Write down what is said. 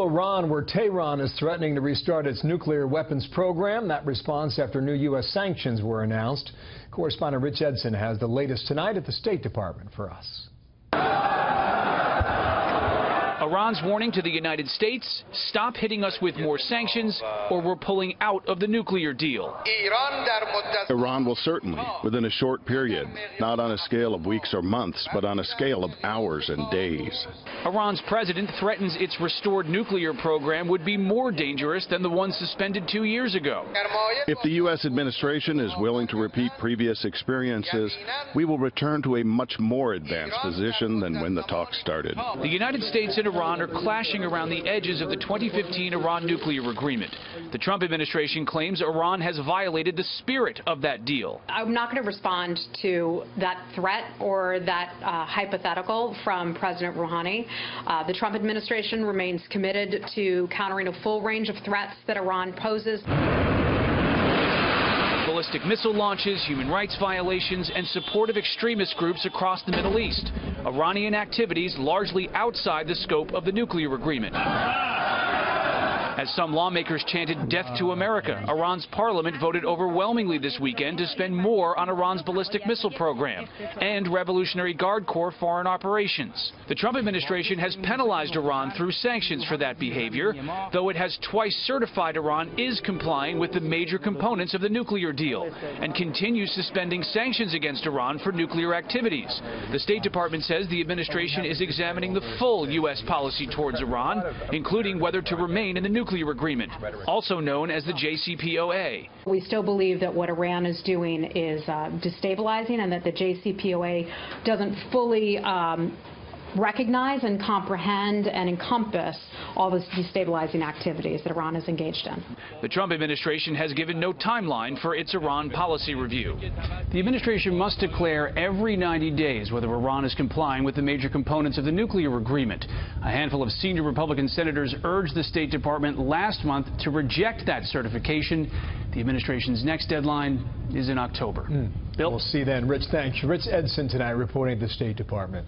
Iran, where Tehran is threatening to restart its nuclear weapons program. That response after new U.S. sanctions were announced. Correspondent Edson has the latest tonight at the State Department for us. Iran's warning to the United States, stop hitting us with more sanctions or we're pulling out of the nuclear deal. Iran will certainly, within a short period, not on a scale of weeks or months, but on a scale of hours and days. Iran's president threatens its restored nuclear program would be more dangerous than the one suspended 2 years ago. If the U.S. administration is willing to repeat previous experiences, we will return to a much more advanced position than when the talks started. The United States and Iran are clashing around the edges of the 2015 Iran nuclear agreement. The Trump administration claims Iran has violated the spirit of that deal. I'm not going to respond to that threat or that hypothetical from President Rouhani. The Trump administration remains committed to countering a full range of threats that Iran poses. Ballistic missile launches, human rights violations, and support of extremist groups across the Middle East. Iranian activities largely outside the scope of the nuclear agreement. As some lawmakers chanted death to America, Iran's parliament voted overwhelmingly this weekend to spend more on Iran's ballistic missile program and Revolutionary Guard Corps foreign operations. The Trump administration has penalized Iran through sanctions for that behavior, though it has twice certified Iran is complying with the major components of the nuclear deal and continues suspending sanctions against Iran for nuclear activities. The State Department says the administration is examining the full U.S. policy towards Iran, including whether to remain in the nuclear agreement, also known as the JCPOA. We still believe that what Iran is doing is destabilizing and that the JCPOA doesn't fully recognize and comprehend and encompass all the destabilizing activities that Iran is engaged in. The Trump administration has given no timeline for its Iran policy review. The administration must declare every 90 days whether Iran is complying with the major components of the nuclear agreement. A handful of senior Republican senators urged the State Department last month to reject that certification. The administration's next deadline is in October. Bill? We'll see then. Rich, thanks. Edson tonight reporting at the State Department.